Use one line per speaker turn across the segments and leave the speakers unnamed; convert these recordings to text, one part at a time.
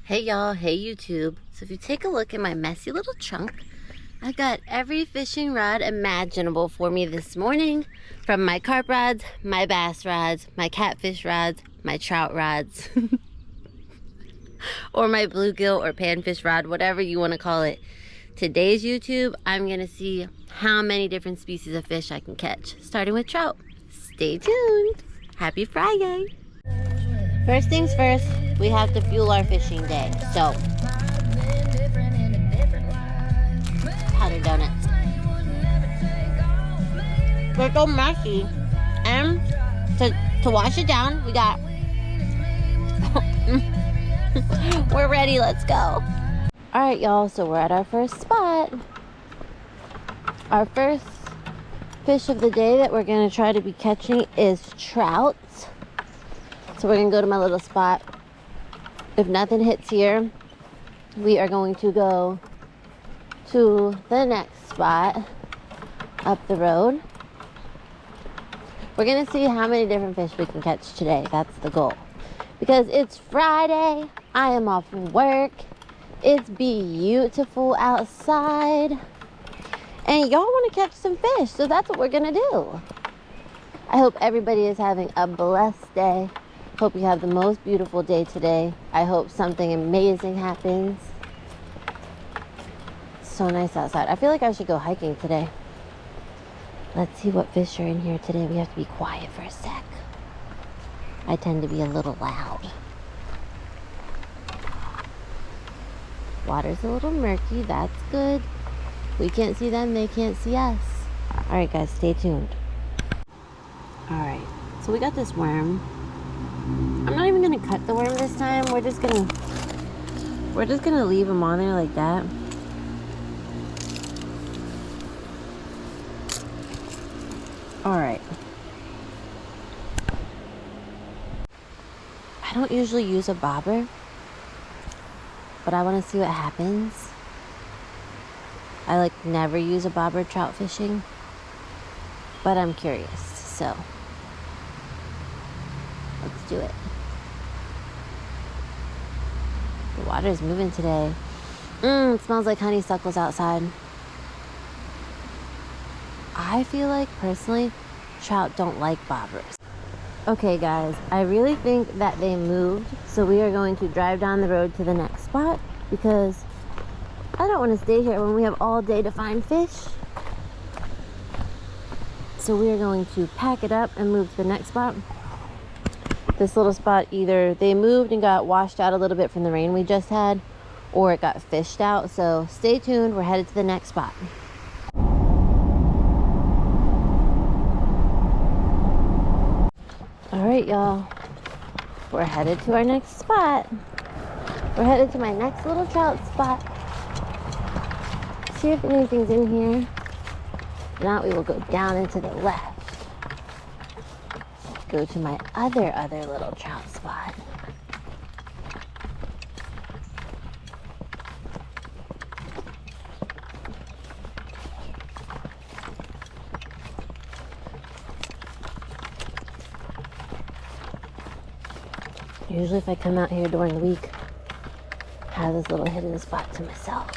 Hey y'all, hey YouTube. So if you take a look at my messy little trunk, I got every fishing rod imaginable for me this morning. From my carp rods, my bass rods, my catfish rods, my trout rods, or my bluegill or panfish rod, whatever you want to call it. Today's YouTube, I'm gonna see how many different species of fish I can catch, starting with trout. Stay tuned. Happy Friday. First things first, we have to fuel our fishing day. So, powdered donuts. They're so messy. And to wash it down, we got... We're ready, let's go. Alright y'all, so we're at our first spot. Our first fish of the day that we're going to try to be catching is trout. So we're going to go to my little spot. If nothing hits here, we are going to go to the next spot up the road. We're going to see how many different fish we can catch today. That's the goal. Because it's Friday, I am off work, it's beautiful outside, and y'all want to catch some fish, so that's what we're going to do. I hope everybody is having a blessed day. Hope you have the most beautiful day today. I hope something amazing happens. It's so nice outside. I feel like I should go hiking today. Let's see what fish are in here today. We have to be quiet for a sec. I tend to be a little loud. Water's a little murky. That's good. We can't see them. They can't see us. All right, guys, stay tuned. All right, so we got this worm. I'm not even gonna cut the worm this time. We're just gonna leave him on there like that. All right. I don't usually use a bobber, but I want to see what happens. I never use a bobber trout fishing, but I'm curious, so let's do it. The water is moving today. It smells like honeysuckles outside. I feel like, personally, trout don't like bobbers. Okay, guys, I really think that they moved, so we are going to drive down the road to the next spot because I don't want to stay here when we have all day to find fish. So we are going to pack it up and move to the next spot. This little spot, either they moved and got washed out a little bit from the rain we just had, or it got fished out. So stay tuned, we're headed to the next spot. All right, y'all, we're headed to our next spot. We're headed to my next little trout spot. See if anything's in here. If not, we will go down and to the left. Go to my other little trout spot. Usually if I come out here during the week, I have this little hidden spot to myself.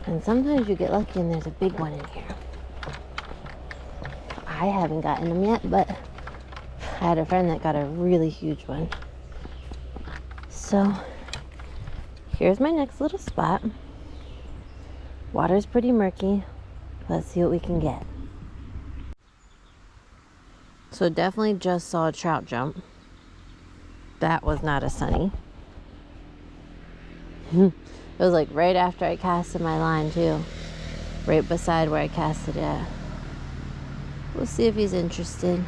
And sometimes you get lucky and there's a big one in here. I haven't gotten them yet, but I had a friend that got a really huge one. So here's my next little spot. Water's pretty murky. Let's see what we can get. So definitely just saw a trout jump. That was not a sunny. It was like right after I casted my line too. Right beside where I casted it at. We'll see if he's interested.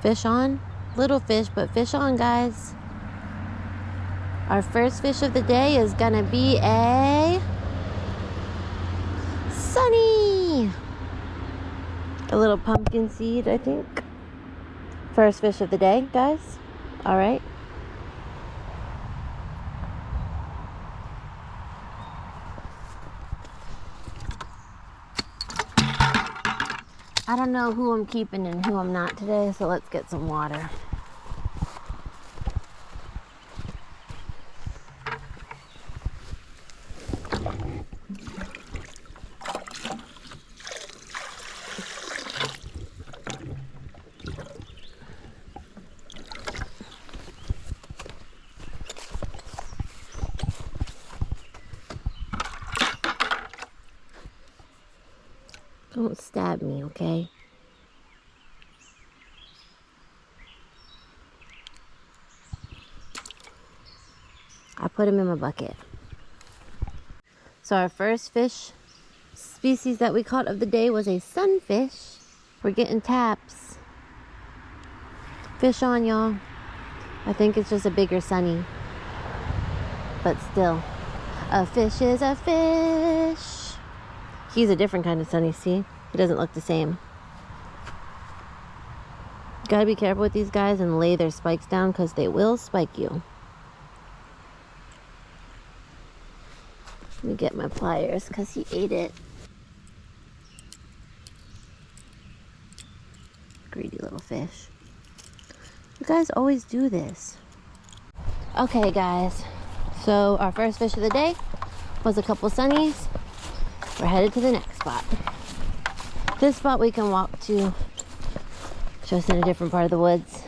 Fish on. Little fish, but fish on, guys. Our first fish of the day is gonna be a sunny. A little pumpkin seed, I think. First fish of the day, guys. All right. I don't know who I'm keeping and who I'm not today, so let's get some water. Don't stab me, okay? I put him in my bucket. So our first fish species that we caught of the day was a sunfish. We're getting taps. Fish on, y'all. I think it's just a bigger sunny. But still, a fish is a fish. He's a different kind of sunny, see? He doesn't look the same. Gotta be careful with these guys and lay their spikes down because they will spike you. Let me get my pliers because he ate it. Greedy little fish. You guys always do this. Okay, guys. So our first fish of the day was a couple sunnies. We're headed to the next spot. This spot we can walk to, just in a different part of the woods.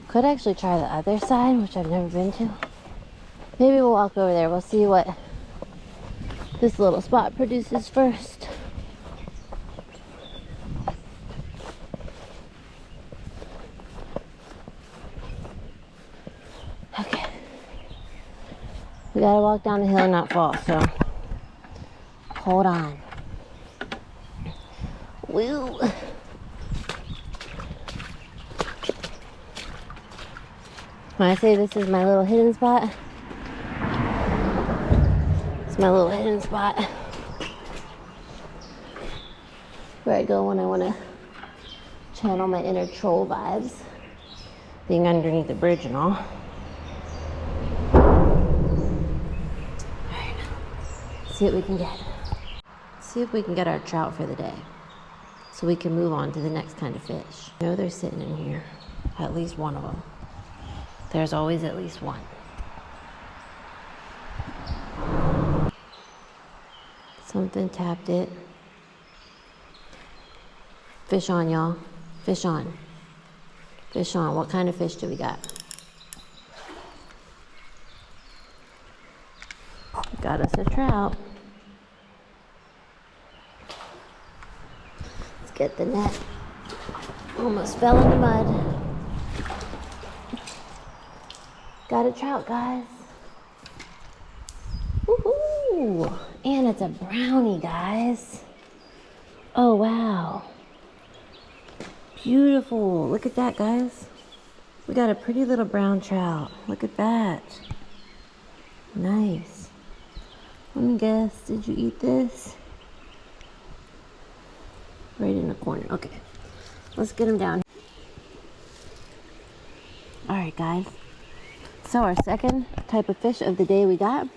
Could actually try the other side, which I've never been to. Maybe we'll walk over there. We'll see what this little spot produces first. Okay. We gotta walk down the hill and not fall, so hold on. Woo. When I say this is my little hidden spot, it's my little hidden spot where I go when I want to channel my inner troll vibes, being underneath the bridge and all. Alright, see what we can get. See if we can get our trout for the day, so we can move on to the next kind of fish. I know they're sitting in here, at least one of them. There's always at least one. Something tapped it. Fish on, y'all. Fish on. Fish on. What kind of fish do we got? Got us a trout. Let's get the net. Almost fell in the mud. Got a trout, guys. Woohoo! And it's a brownie, guys. Oh, wow. Beautiful. Look at that, guys. We got a pretty little brown trout. Look at that. Nice. Let me guess. Did you eat this? Right in the corner. Okay. Let's get him down. All right, guys. So our second type of fish of the day we got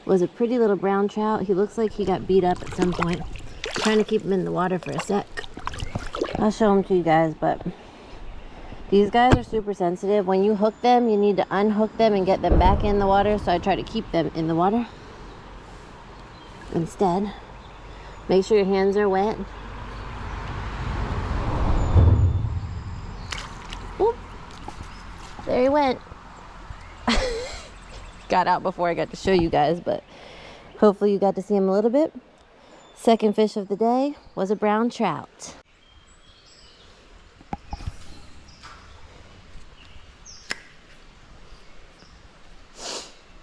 was a pretty little brown trout. He looks like he got beat up at some point. I'm trying to keep him in the water for a sec. I'll show them to you guys, but these guys are super sensitive. When you hook them, you need to unhook them and get them back in the water. So I try to keep them in the water instead. Make sure your hands are wet. Oop. There he went. Got out before I got to show you guys, but hopefully you got to see him a little bit. Second fish of the day was a brown trout.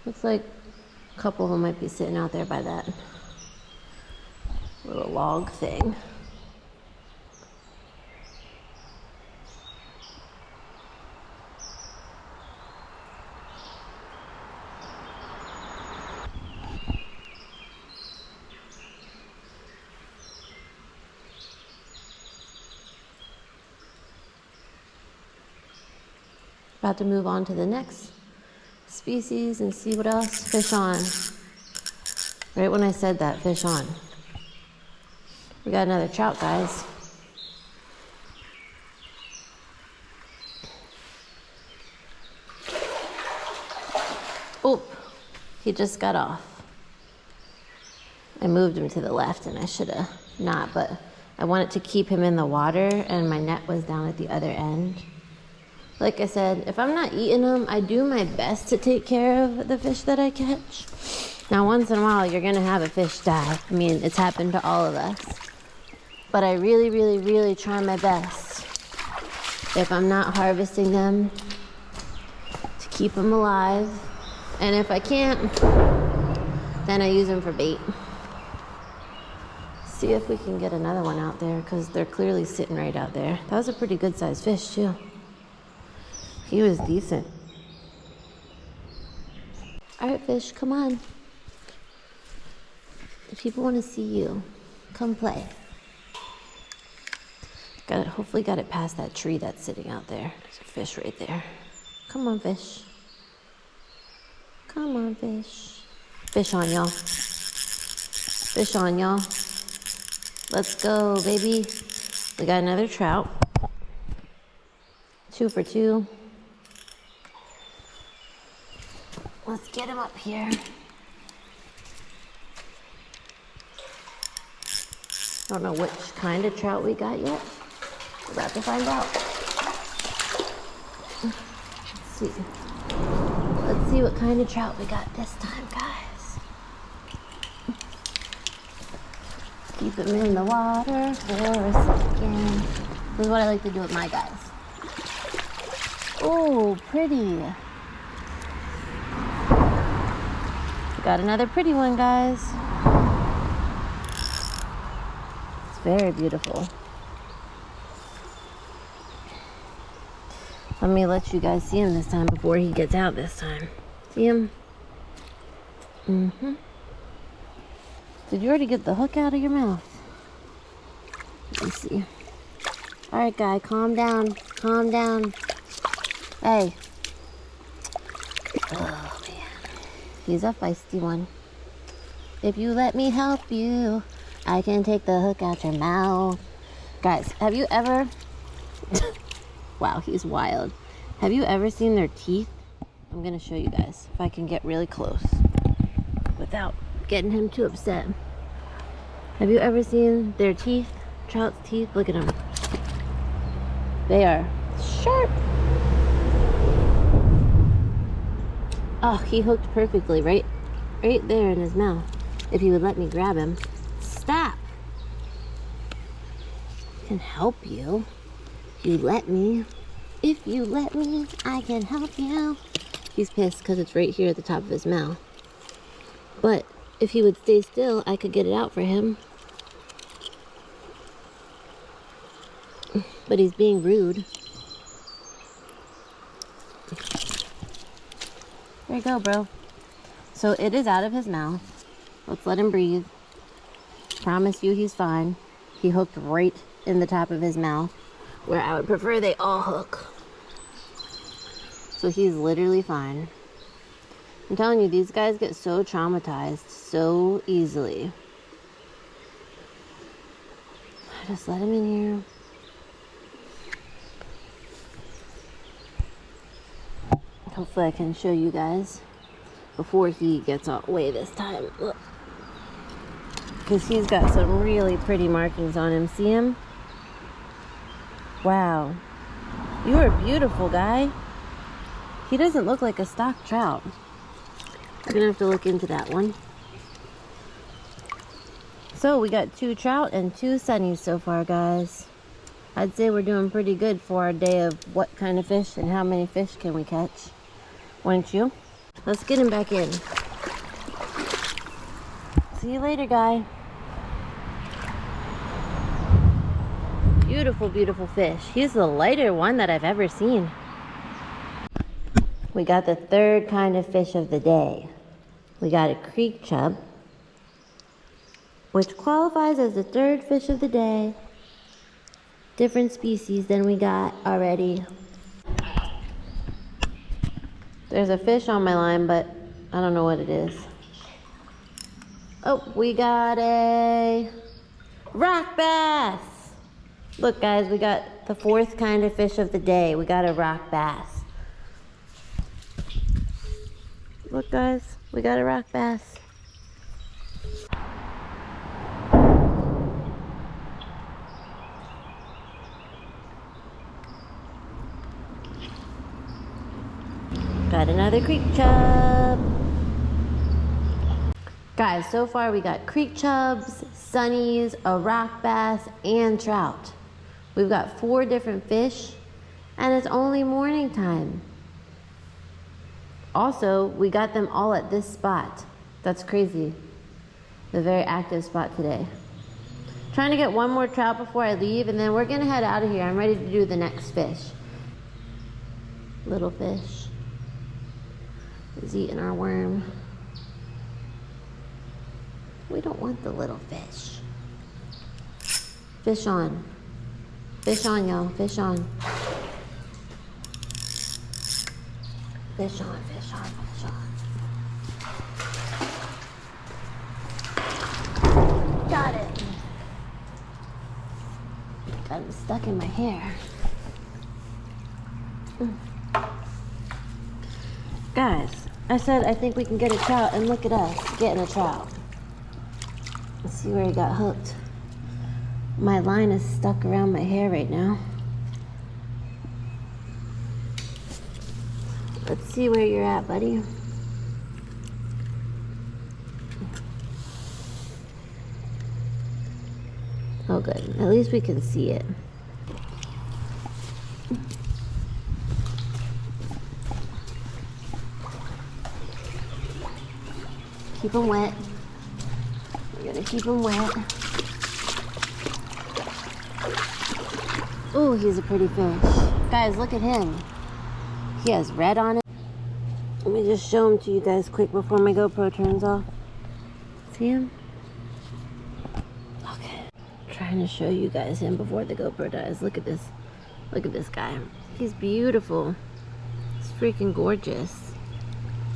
Looks like a couple of them might be sitting out there by that little log thing. About to move on to the next species and see what else. Fish on. Right when I said that, fish on. We got another trout, guys. Oh, he just got off. I moved him to the left and I should have not, but I wanted to keep him in the water and my net was down at the other end. Like I said, if I'm not eating them, I do my best to take care of the fish that I catch. Now, once in a while, you're gonna have a fish die. I mean, it's happened to all of us. But I really, really, really try my best, if I'm not harvesting them, to keep them alive. And if I can't, then I use them for bait. See if we can get another one out there, because they're clearly sitting right out there. That was a pretty good sized fish too. He was decent. All right, fish, come on. If people want to see you, come play. Hopefully got it past that tree that's sitting out there. There's a fish right there. Come on, fish. Come on, fish. Fish on, y'all. Fish on, y'all. Let's go, baby. We got another trout. 2 for 2. Let's get him up here. I don't know which kind of trout we got yet. We're about to find out. Let's see. Let's see what kind of trout we got this time, guys. Keep him in the water for a second. This is what I like to do with my guys. Oh, pretty. Got another pretty one, guys. It's very beautiful. Let me let you guys see him this time before he gets out this time. See him? Mm-hmm. Did you already get the hook out of your mouth? Let me see. All right, guy, calm down. Calm down. Hey. Oh, man. He's a feisty one. If you let me help you, I can take the hook out your mouth. Guys, have you ever... Wow, he's wild. Have you ever seen their teeth? I'm gonna show you guys if I can get really close without getting him too upset. Have you ever seen their teeth? Trout's teeth? Look at them. They are sharp. Oh, he hooked perfectly right there in his mouth. If he would let me grab him. Stop. I can help you. You let me. If you let me, I can help you. He's pissed because it's right here at the top of his mouth. But if he would stay still, I could get it out for him. But he's being rude. There you go, bro. So it is out of his mouth. Let's let him breathe. Promise you he's fine. He hooked right in the top of his mouth, where I would prefer they all hook. So he's literally fine. I'm telling you, these guys get so traumatized so easily. Just let him in here. Hopefully I can show you guys before he gets away this time. Look. Because he's got some really pretty markings on him. See him? Wow. You are beautiful, guy. He doesn't look like a stock trout. I'm gonna have to look into that one. So we got 2 trout and 2 sunnies so far, guys. I'd say we're doing pretty good for our day of what kind of fish and how many fish can we catch. Wouldn't you? Let's get him back in. See you later, guy. Beautiful, beautiful fish. He's the lighter one that I've ever seen. We got the 3rd kind of fish of the day. We got a creek chub, which qualifies as the 3rd fish of the day. Different species than we got already. There's a fish on my line, but I don't know what it is. Oh, we got a Rock bass! Look guys, we got the fourth kind of fish of the day. We got a rock bass. Look guys, we got a rock bass. Got another creek chub. Guys, so far we got creek chubs, sunnies, a rock bass, and trout. We've got 4 different fish, and it's only morning time. Also, we got them all at this spot. That's crazy. The very active spot today. Trying to get one more trout before I leave, and then we're gonna head out of here. I'm ready to do the next fish. Little fish is eating our worm. We don't want the little fish. Fish on. Fish on, y'all. Fish on. Fish on, fish on, fish on. Got it. Got him stuck in my hair. Guys, I said I think we can get a trout, and look at us getting a trout. Let's see where he got hooked. My line is stuck around my hair right now. Let's see where you're at, buddy. Oh good, at least we can see it. Keep him wet. We're gonna keep him wet. Ooh, he's a pretty fish. Guys, look at him. He has red on it. Let me just show him to you guys quick before my GoPro turns off. See him? Okay. Trying to show you guys him before the GoPro dies. Look at this. Look at this guy. He's beautiful. He's freaking gorgeous.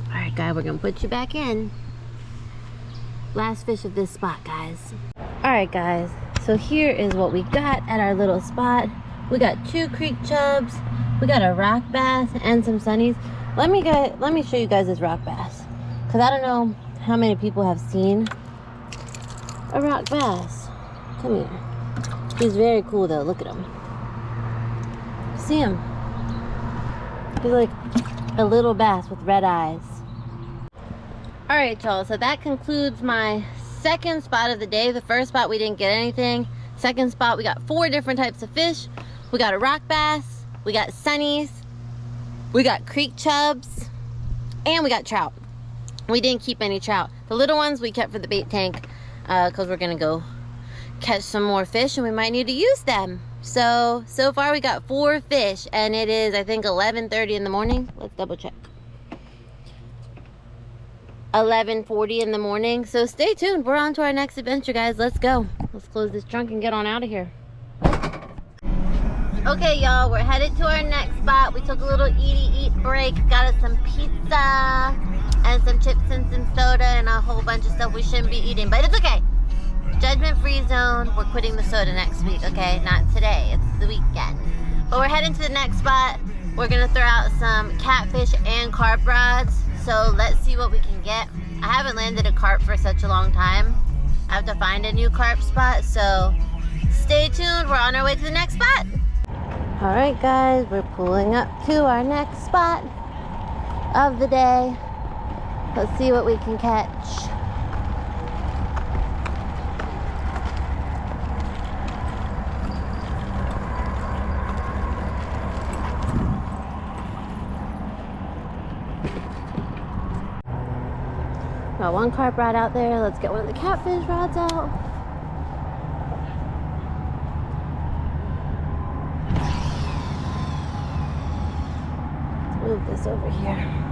Alright, guy, we're gonna put you back in. Last fish of this spot, guys. Alright, guys. So here is what we got at our little spot. We got 2 creek chubs. We got a rock bass and some sunnies. Let me show you guys this rock bass, because I don't know how many people have seen a rock bass. Come here. He's very cool though. Look at him. See him? He's like a little bass with red eyes. All right, y'all. So that concludes my second spot of the day. The first spot we didn't get anything. Second spot we got 4 different types of fish. We got a rock bass, we got sunnies, we got creek chubs, and we got trout. We didn't keep any trout. The little ones we kept for the bait tank because we're gonna go catch some more fish and we might need to use them. So far we got 4 fish and it is, I think, 11:30 in the morning. Let's double check. 11:40 in the morning. So stay tuned. We're on to our next adventure, guys. Let's go. Let's close this trunk and get on out of here. Okay, y'all, we're headed to our next spot. We took a little eat break. Got us some pizza and some chips and some soda and a whole bunch of stuff we shouldn't be eating, but it's okay. Judgment-free zone. We're quitting the soda next week, okay? Not today. It's the weekend. But we're heading to the next spot. We're gonna throw out some catfish and carp rods. So let's see what we can get. I haven't landed a carp for such a long time. I have to find a new carp spot, so stay tuned. We're on our way to the next spot. All right, guys, we're pulling up to our next spot of the day. Let's see what we can catch. Got one carp rod out there. Let's get one of the catfish rods out. Move this over here.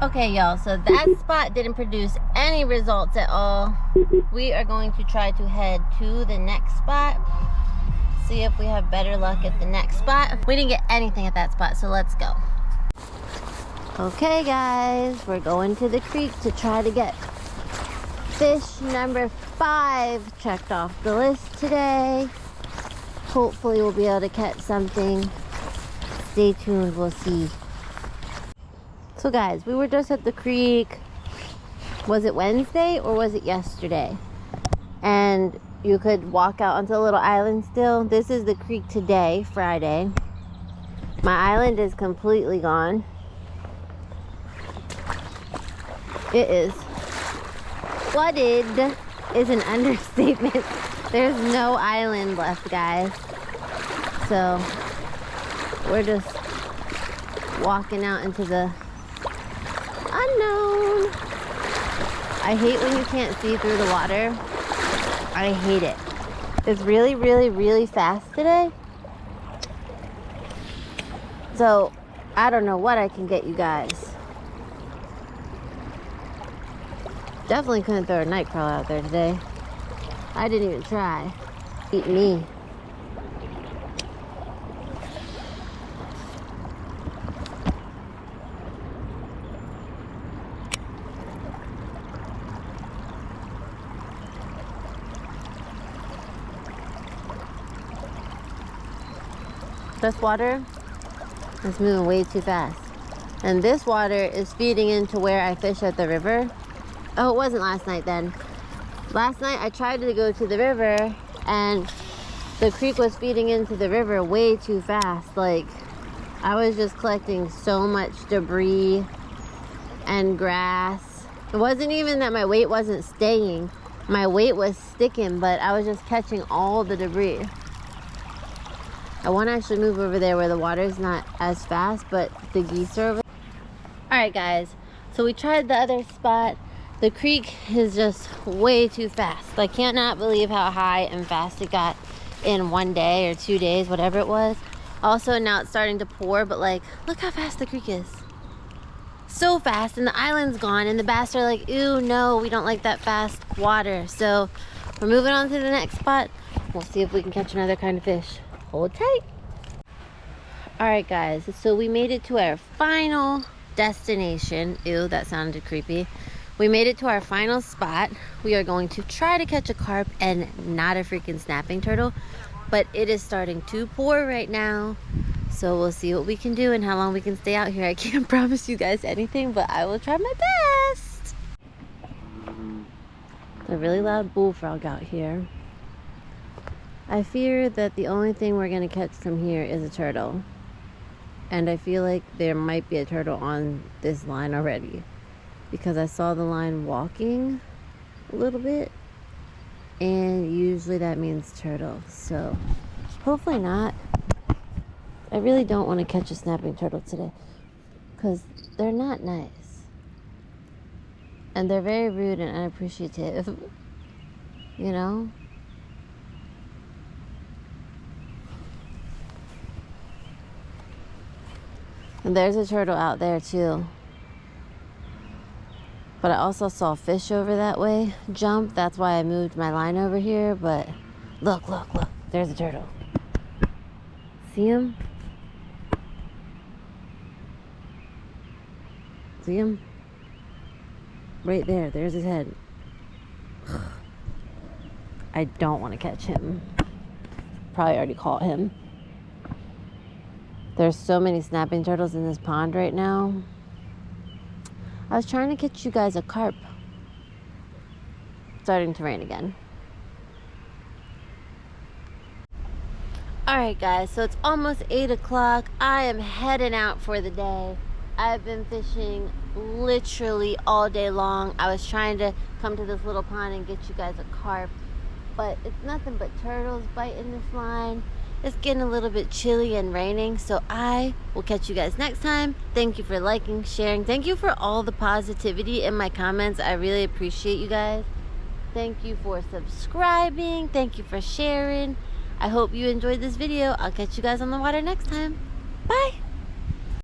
Okay, y'all, so that spot didn't produce any results at all. We are going to try to head to the next spot, see if we have better luck at the next spot. We didn't get anything at that spot, so let's go. Okay, guys, we're going to the creek to try to get fish number 5 checked off the list today. Hopefully we'll be able to catch something. Stay tuned, we'll see. So guys, we were just at the creek. Was it Wednesday or was it yesterday? And you could walk out onto a little island still. This is the creek today, Friday. My island is completely gone. It is flooded is an understatement. There's no island left, guys. So we're just walking out into the unknown. I hate when you can't see through the water. I hate it. It's really, really, really fast today. So I don't know what I can get you guys. Definitely couldn't throw a night crawler out there today. I didn't even try. Eat me. This water is moving way too fast. And this water is feeding into where I fish at the river. Oh, it wasn't last night then. Last night I tried to go to the river and the creek was feeding into the river way too fast. Like, I was just collecting so much debris and grass. It wasn't even that my weight wasn't staying. My weight was sticking, but I was just catching all the debris. I want to actually move over there where the water's not as fast, but the geese are over. Alright guys, so we tried the other spot. The creek is just way too fast. I cannot believe how high and fast it got in 1 day or 2 days, whatever it was. Also, now it's starting to pour, but like, look how fast the creek is. So fast, and the island's gone, and the bass are like, ew, no, we don't like that fast water. So we're moving on to the next spot. We'll see if we can catch another kind of fish. Hold tight. Alright guys, so we made it to our final destination. Ew, that sounded creepy. We made it to our final spot. We are going to try to catch a carp and not a freaking snapping turtle, but it is starting to pour right now, so we'll see what we can do and how long we can stay out here. I can't promise you guys anything, but I will try my best. A really loud bullfrog out here. I fear that the only thing we're going to catch from here is a turtle. And I feel like there might be a turtle on this line already, because I saw the line walking a little bit, and usually that means turtle. So hopefully not. I really don't want to catch a snapping turtle today because they're not nice. And they're very rude and unappreciative, you know? And there's a turtle out there too. But I also saw fish over that way jump. That's why I moved my line over here. But look, look, look. There's a turtle. See him? See him? Right there. There's his head. I don't want to catch him. Probably already caught him. There's so many snapping turtles in this pond right now. I was trying to catch you guys a carp. It's starting to rain again. Alright guys, so it's almost 8 o'clock. I am heading out for the day. I've been fishing literally all day long. I was trying to come to this little pond and get you guys a carp, but it's nothing but turtles biting this line. It's getting a little bit chilly and raining, so I will catch you guys next time. Thank you for liking, sharing. Thank you for all the positivity in my comments. I really appreciate you guys. Thank you for subscribing. Thank you for sharing. I hope you enjoyed this video. I'll catch you guys on the water next time. Bye.